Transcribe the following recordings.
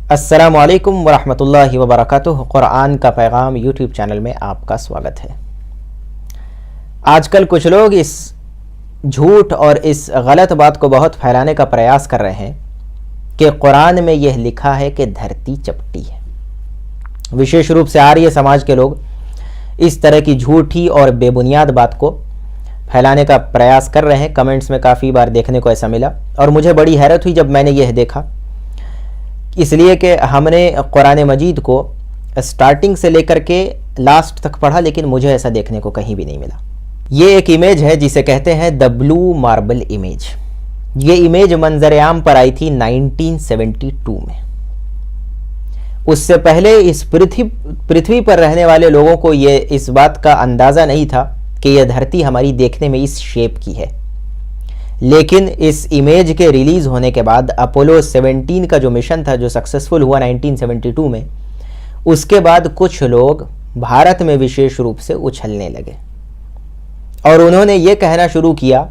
अस्सलामुअलैकुम वरहमतुल्लाहि वबरकातुहू। कुरान का पैगाम यूट्यूब चैनल में आपका स्वागत है। आजकल कुछ लोग इस झूठ और इस गलत बात को बहुत फैलाने का प्रयास कर रहे हैं कि कुरान में यह लिखा है कि धरती चपटी है। विशेष रूप से आर्य समाज के लोग इस तरह की झूठी और बेबुनियाद बात को फैलाने का प्रयास कर रहे हैं। कमेंट्स में काफ़ी बार देखने को ऐसा मिला और मुझे बड़ी हैरत हुई जब मैंने यह देखा, इसलिए कि हमने कुरान मजीद को स्टार्टिंग से लेकर के लास्ट तक पढ़ा, लेकिन मुझे ऐसा देखने को कहीं भी नहीं मिला। ये एक इमेज है जिसे कहते हैं द ब्लू मार्बल इमेज। ये इमेज मंजर-ए-आम पर आई थी 1972 में। उससे पहले इस पृथ्वी पर रहने वाले लोगों को ये इस बात का अंदाज़ा नहीं था कि यह धरती हमारी देखने में इस शेप की है। लेकिन इस इमेज के रिलीज़ होने के बाद अपोलो 17 का जो मिशन था, जो सक्सेसफुल हुआ 1972 में, उसके बाद कुछ लोग भारत में विशेष रूप से उछलने लगे और उन्होंने ये कहना शुरू किया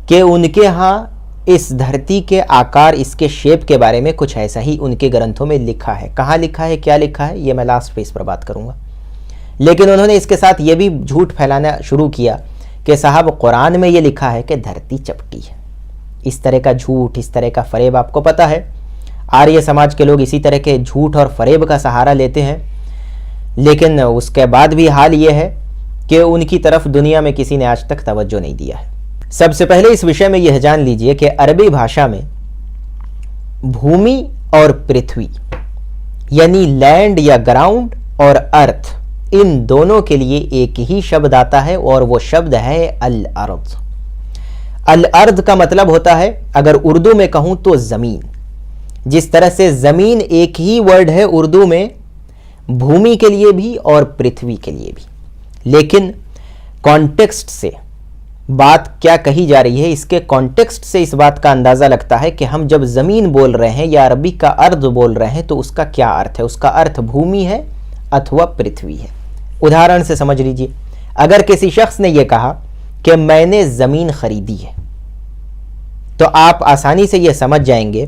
कि उनके यहाँ इस धरती के आकार, इसके शेप के बारे में कुछ ऐसा ही उनके ग्रंथों में लिखा है। कहाँ लिखा है, क्या लिखा है, ये मैं लास्ट पेज पर बात करूँगा। लेकिन उन्होंने इसके साथ ये भी झूठ फैलाना शुरू किया कि साहब कुरान में ये लिखा है कि धरती चपटी है। इस तरह का झूठ, इस तरह का फरेब, आपको पता है आर्य समाज के लोग इसी तरह के झूठ और फरेब का सहारा लेते हैं। लेकिन उसके बाद भी हाल ये है कि उनकी तरफ दुनिया में किसी ने आज तक तवज्जो नहीं दिया है। सबसे पहले इस विषय में यह जान लीजिए कि अरबी भाषा में भूमि और पृथ्वी यानी लैंड या ग्राउंड और अर्थ, इन दोनों के लिए एक ही शब्द आता है और वो शब्द है अल अर्द। अल अर्द का मतलब होता है, अगर उर्दू में कहूं तो ज़मीन। जिस तरह से ज़मीन एक ही वर्ड है उर्दू में भूमि के लिए भी और पृथ्वी के लिए भी। लेकिन कॉन्टेक्स्ट से बात क्या कही जा रही है, इसके कॉन्टेक्स्ट से इस बात का अंदाज़ा लगता है कि हम जब ज़मीन बोल रहे हैं या अरबी का अर्द बोल रहे हैं तो उसका क्या अर्थ है। उसका अर्थ भूमि है अथवा पृथ्वी है। उदाहरण से समझ लीजिए, अगर किसी शख्स ने यह कहा कि मैंने ज़मीन खरीदी है, तो आप आसानी से यह समझ जाएंगे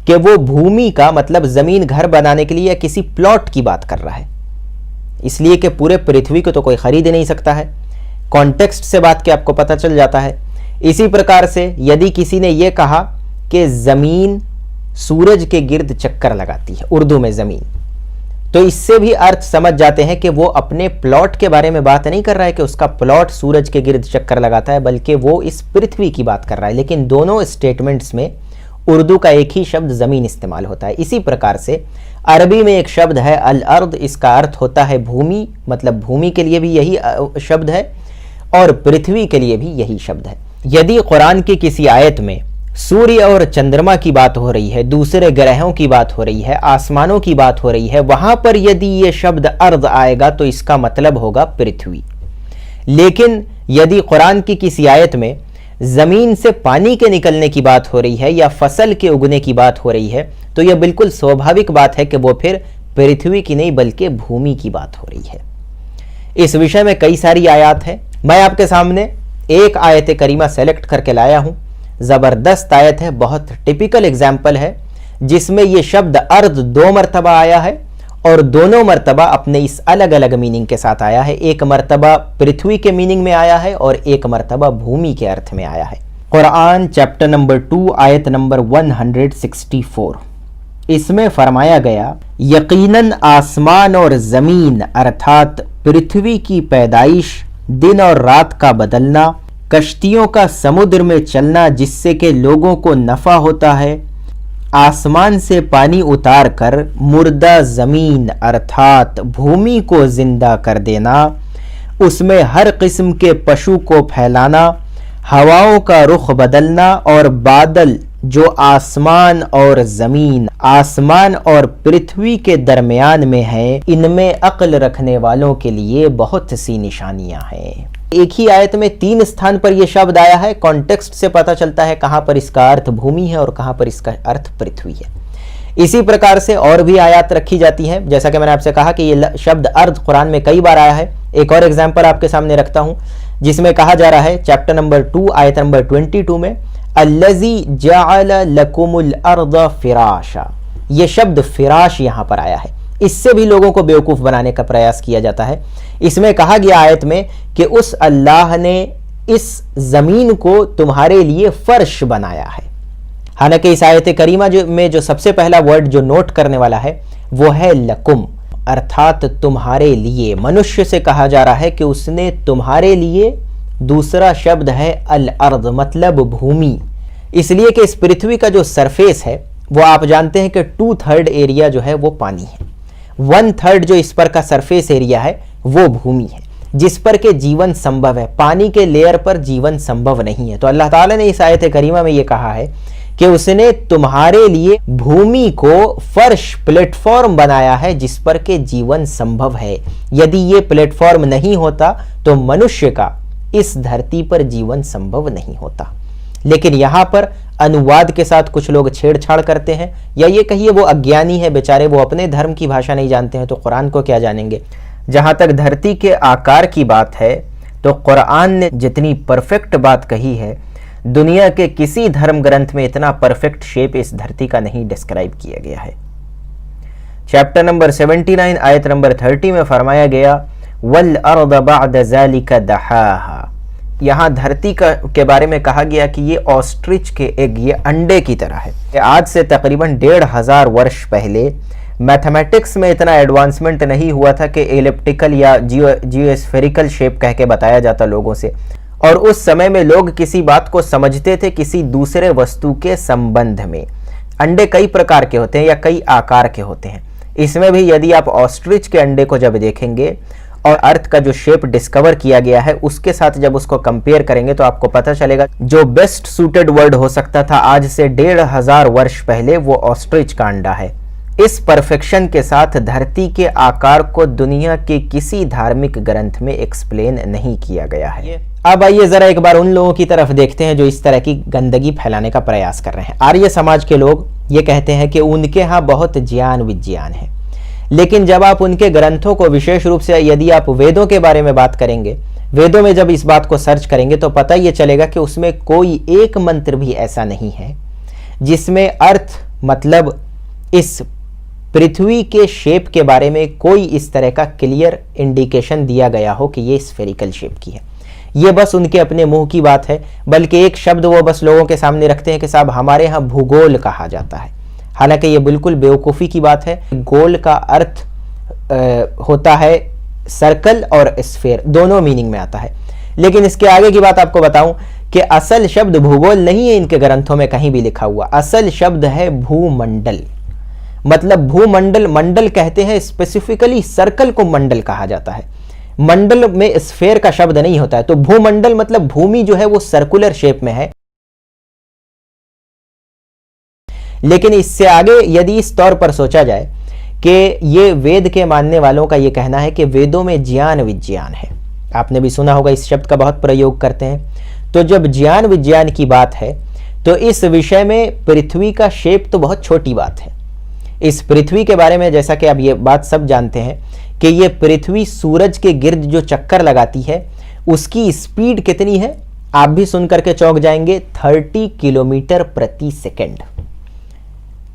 कि वो भूमि का मतलब ज़मीन घर बनाने के लिए या किसी प्लॉट की बात कर रहा है, इसलिए कि पूरे पृथ्वी को तो कोई खरीद ही नहीं सकता है। कॉन्टेक्स्ट से बात के आपको पता चल जाता है। इसी प्रकार से यदि किसी ने यह कहा कि ज़मीन सूरज के गिर्द चक्कर लगाती है, उर्दू में ज़मीन, तो इससे भी अर्थ समझ जाते हैं कि वो अपने प्लॉट के बारे में बात नहीं कर रहा है कि उसका प्लॉट सूरज के गिर्द चक्कर लगाता है, बल्कि वो इस पृथ्वी की बात कर रहा है। लेकिन दोनों स्टेटमेंट्स में उर्दू का एक ही शब्द ज़मीन इस्तेमाल होता है। इसी प्रकार से अरबी में एक शब्द है अल अर्द, इसका अर्थ होता है भूमि, मतलब भूमि के लिए भी यही शब्द है और पृथ्वी के लिए भी यही शब्द है। यदि कुरान की किसी आयत में सूर्य और चंद्रमा की बात हो रही है, दूसरे ग्रहों की बात हो रही है, आसमानों की बात हो रही है, वहां पर यदि ये शब्द अर्द आएगा तो इसका मतलब होगा पृथ्वी। लेकिन यदि कुरान की किसी आयत में ज़मीन से पानी के निकलने की बात हो रही है या फसल के उगने की बात हो रही है, तो यह बिल्कुल स्वाभाविक बात है कि वो फिर पृथ्वी की नहीं बल्कि भूमि की बात हो रही है। इस विषय में कई सारी आयत हैं। मैं आपके सामने एक आयत करीमा सेलेक्ट करके लाया हूँ। ज़बरदस्त आयत है, बहुत टिपिकल एग्जाम्पल है, जिसमें यह शब्द अर्द 2 मरतबा आया है और दोनों मरतबा अपने इस अलग अलग मीनिंग के साथ आया है। एक मरतबा पृथ्वी के मीनिंग में आया है और एक मरतबा भूमि के अर्थ में आया है। कुरान चैप्टर नंबर 2 आयत नंबर 164, इसमें फरमाया गया, यकीनन आसमान और ज़मीन अर्थात पृथ्वी की पैदाइश, दिन और रात का बदलना, कश्तियों का समुद्र में चलना जिससे कि लोगों को नफ़ा होता है, आसमान से पानी उतार कर मुर्दा ज़मीन अर्थात भूमि को ज़िंदा कर देना, उसमें हर किस्म के पशु को फैलाना, हवाओं का रुख बदलना और बादल जो आसमान और ज़मीन, आसमान और पृथ्वी के दरमियान में है, इनमें अक्ल रखने वालों के लिए बहुत सी निशानियां हैं। एक ही आयत में 3 स्थान पर यह शब्द आया है। कॉन्टेक्स्ट से पता चलता है कहां पर इसका अर्थ भूमि है और कहां पर इसका अर्थ पृथ्वी है। इसी प्रकार से और भी आयत रखी जाती हैं। जैसा कि मैंने आपसे कहा कि यह शब्द अर्थ कुरान में कई बार आया है। एक और एग्जाम्पल आपके सामने रखता हूं, जिसमें कहा जा रहा है चैप्टर नंबर 2 आयत नंबर 22 में, अल्लज़ी जअल लकुमुल अर्द फिराशा, ये शब्द फिराश यहां पर आया है। इससे भी लोगों को बेवकूफ बनाने का प्रयास किया जाता है। इसमें कहा गया आयत में कि उस अल्लाह ने इस जमीन को तुम्हारे लिए फर्श बनाया है। हालांकि इस आयत करीमा में जो सबसे पहला वर्ड जो नोट करने वाला है वो है लकुम, अर्थात तुम्हारे लिए। मनुष्य से कहा जा रहा है कि उसने तुम्हारे लिए। दूसरा शब्द है अल अर्द, मतलब भूमि। इसलिए कि इस पृथ्वी का जो सरफेस है वो आप जानते हैं कि 2/3 एरिया जो है वो पानी है, 1/3 जो इस पर का सरफेस एरिया है वो भूमि है, जिस पर के जीवन संभव है। पानी के लेयर पर जीवन संभव नहीं है। तो अल्लाह ताला ने इस आयत करीमा में ये कहा है कि उसने तुम्हारे लिए भूमि को फर्श, प्लेटफॉर्म बनाया है जिस पर के जीवन संभव है। यदि ये प्लेटफॉर्म नहीं होता तो मनुष्य का इस धरती पर जीवन संभव नहीं होता। लेकिन यहां पर अनुवाद के साथ कुछ लोग छेड़छाड़ करते हैं, या ये कहिए वो अज्ञानी है बेचारे, वो अपने धर्म की भाषा नहीं जानते हैं तो कुरान को क्या जानेंगे। जहां तक धरती के आकार की बात है तो कुरान ने जितनी परफेक्ट बात कही है, दुनिया के किसी धर्म ग्रंथ में इतना परफेक्ट शेप इस धरती का नहीं डिस्क्राइब किया गया है। चैप्टर नंबर 79 आयत नंबर 30 में फरमाया गया वल अर्द बअद ज़ालिका दहाहा। यहाँ धरती के बारे में कहा गया कि ये ऑस्ट्रिच के एग, ये अंडे की तरह है। आज से तकरीबन 1500 वर्ष पहले मैथमेटिक्स में इतना एडवांसमेंट नहीं हुआ था कि एलिप्टिकल या जियोस्फेरिकल शेप कह के बताया जाता लोगों से। और उस समय में लोग किसी बात को समझते थे किसी दूसरे वस्तु के संबंध में। अंडे कई प्रकार के होते हैं या कई आकार के होते हैं। इसमें भी यदि आप ऑस्ट्रिच के अंडे को जब देखेंगे और अर्थ का जो शेप डिस्कवर किया गया है उसके साथ जब उसको कंपेयर करेंगे तो आपको पता चलेगा जो बेस्ट सूटेड वर्ड हो सकता था आज से 1500 वर्ष पहले वो ऑस्ट्रिच का अंडा है। इस परफेक्शन के साथ धरती के आकार को दुनिया के किसी धार्मिक ग्रंथ में एक्सप्लेन नहीं किया गया है। अब आइए जरा एक बार उन लोगों की तरफ देखते हैं जो इस तरह की गंदगी फैलाने का प्रयास कर रहे हैं। आर्य समाज के लोग ये कहते हैं कि उनके यहाँ बहुत ज्ञान विज्ञान है, लेकिन जब आप उनके ग्रंथों को, विशेष रूप से यदि आप वेदों के बारे में बात करेंगे, वेदों में जब इस बात को सर्च करेंगे तो पता ये चलेगा कि उसमें कोई एक मंत्र भी ऐसा नहीं है जिसमें अर्थ, मतलब इस पृथ्वी के शेप के बारे में कोई इस तरह का क्लियर इंडिकेशन दिया गया हो कि ये स्फेरिकल शेप की है। ये बस उनके अपने मुंह की बात है, बल्कि एक शब्द वो बस लोगों के सामने रखते हैं कि साहब हमारे यहाँ भूगोल कहा जाता है। हालांकि ये बिल्कुल बेवकूफ़ी की बात है। गोल का अर्थ होता है सर्कल और स्फेयर, दोनों मीनिंग में आता है। लेकिन इसके आगे की बात आपको बताऊं कि असल शब्द भूगोल नहीं है इनके ग्रंथों में कहीं भी लिखा हुआ। असल शब्द है भूमंडल। मतलब भूमंडल, मंडल कहते हैं, स्पेसिफिकली सर्कल को मंडल कहा जाता है। मंडल में स्फेयर का शब्द नहीं होता है। तो भूमंडल मतलब भूमि जो है वो सर्कुलर शेप में है। लेकिन इससे आगे यदि इस तौर पर सोचा जाए कि ये वेद के मानने वालों का ये कहना है कि वेदों में ज्ञान विज्ञान है, आपने भी सुना होगा, इस शब्द का बहुत प्रयोग करते हैं। तो जब ज्ञान विज्ञान की बात है तो इस विषय में पृथ्वी का शेप तो बहुत छोटी बात है। इस पृथ्वी के बारे में जैसा कि आप ये बात सब जानते हैं कि ये पृथ्वी सूरज के गिर्द जो चक्कर लगाती है उसकी स्पीड कितनी है, आप भी सुन करके चौंक जाएंगे, 30 किलोमीटर प्रति सेकंड।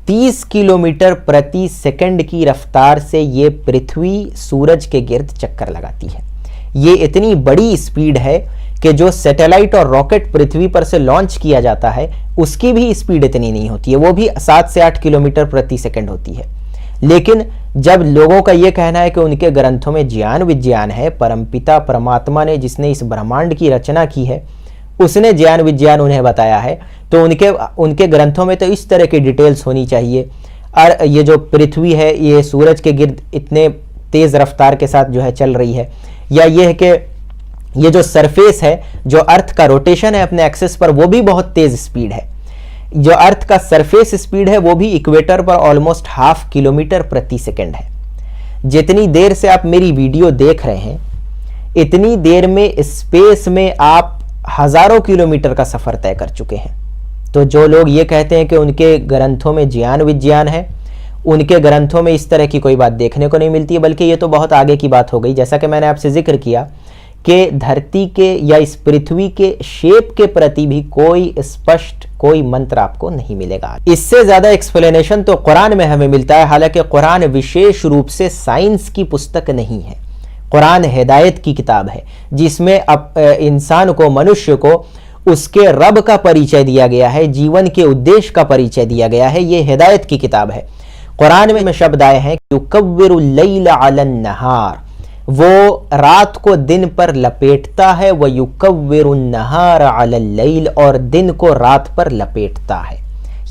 30 किलोमीटर प्रति सेकंड की रफ्तार से ये पृथ्वी सूरज के गिर्द चक्कर लगाती है। ये इतनी बड़ी स्पीड है कि जो सैटेलाइट और रॉकेट पृथ्वी पर से लॉन्च किया जाता है उसकी भी स्पीड इतनी नहीं होती है, वो भी 7 से 8 किलोमीटर प्रति सेकंड होती है। लेकिन जब लोगों का यह कहना है कि उनके ग्रंथों में ज्ञान विज्ञान है, परमपिता परमात्मा ने जिसने इस ब्रह्मांड की रचना की है उसने ज्ञान विज्ञान उन्हें बताया है, तो उनके ग्रंथों में तो इस तरह की डिटेल्स होनी चाहिए। और ये जो पृथ्वी है ये सूरज के गिर्द इतने तेज रफ्तार के साथ जो है चल रही है, या ये है कि ये जो सरफेस है, जो अर्थ का रोटेशन है अपने एक्सिस पर, वो भी बहुत तेज स्पीड है। जो अर्थ का सरफेस स्पीड है वो भी इक्वेटर पर ऑलमोस्ट 0.5 किलोमीटर प्रति सेकंड है। जितनी देर से आप मेरी वीडियो देख रहे हैं इतनी देर में स्पेस में आप हजारों किलोमीटर का सफर तय कर चुके हैं। तो जो लोग ये कहते हैं कि उनके ग्रंथों में ज्ञान विज्ञान है, उनके ग्रंथों में इस तरह की कोई बात देखने को नहीं मिलती है, बल्कि ये तो बहुत आगे की बात हो गई। जैसा कि मैंने आपसे जिक्र किया कि धरती के या इस पृथ्वी के शेप के प्रति भी कोई स्पष्ट, कोई मंत्र आपको नहीं मिलेगा। इससे ज्यादा एक्सप्लेनेशन तो कुरान में हमें मिलता है। हालांकि कुरान विशेष रूप से साइंस की पुस्तक नहीं है, कुरान हिदायत की किताब है, जिसमें इंसान को, मनुष्य को उसके रब का परिचय दिया गया है, जीवन के उद्देश्य का परिचय दिया गया है। ये हिदायत की किताब है। कुरान में शब्द आए हैं युकव्विरुल लैल अलन नहार, वो रात को दिन पर लपेटता है, व युकव्विरुन नहार अलल लैल, और दिन को रात पर लपेटता है।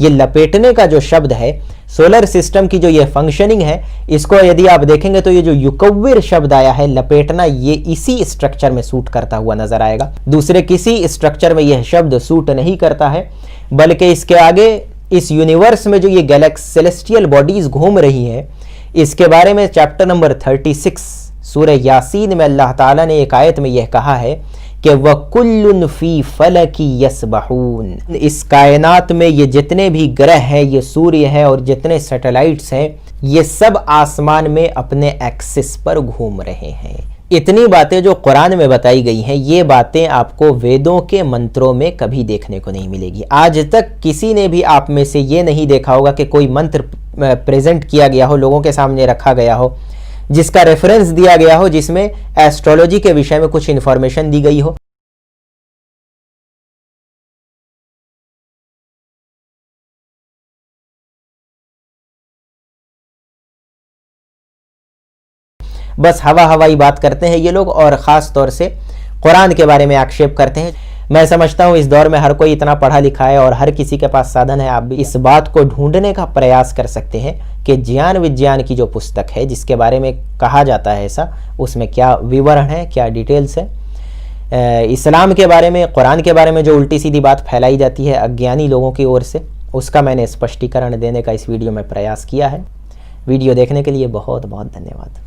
ये लपेटने का जो शब्द है, सोलर सिस्टम की जो ये फंक्शनिंग है, इसको यदि आप देखेंगे तो ये जो युकव्विर शब्द आया है, लपेटना, ये इसी स्ट्रक्चर में सूट करता हुआ नजर आएगा। दूसरे किसी स्ट्रक्चर में यह शब्द सूट नहीं करता है, बल्कि इसके आगे इस यूनिवर्स में जो ये गैलेक्सी सेलेस्टियल बॉडीज घूम रही हैं, इसके बारे में चैप्टर नंबर 36 सूरह यासीन में अल्लाह ताला ने एक आयत में यह कहा है कि वकुल्लुन फी फलकी यसबहून, इस कायनात में ये जितने भी ग्रह हैं, ये सूर्य है और जितने सैटेलाइट्स हैं, ये सब आसमान में अपने एक्सिस पर घूम रहे हैं। इतनी बातें जो कुरान में बताई गई हैं, ये बातें आपको वेदों के मंत्रों में कभी देखने को नहीं मिलेगी। आज तक किसी ने भी आप में से ये नहीं देखा होगा कि कोई मंत्र प्रेजेंट किया गया हो, लोगों के सामने रखा गया हो, जिसका रेफरेंस दिया गया हो, जिसमें एस्ट्रोलॉजी के विषय में कुछ इंफॉर्मेशन दी गई हो। बस हवा हवाई बात करते हैं ये लोग, और ख़ास तौर से कुरान के बारे में आक्षेप करते हैं। मैं समझता हूँ इस दौर में हर कोई इतना पढ़ा लिखा है और हर किसी के पास साधन है। आप भी इस बात को ढूंढने का प्रयास कर सकते हैं कि ज्ञान विज्ञान की जो पुस्तक है, जिसके बारे में कहा जाता है ऐसा, उसमें क्या विवरण है, क्या डिटेल्स है। इस्लाम के बारे में, कुरान के बारे में जो उल्टी सीधी बात फैलाई जाती है अज्ञानी लोगों की ओर से, उसका मैंने स्पष्टीकरण देने का इस वीडियो में प्रयास किया है। वीडियो देखने के लिए बहुत बहुत धन्यवाद।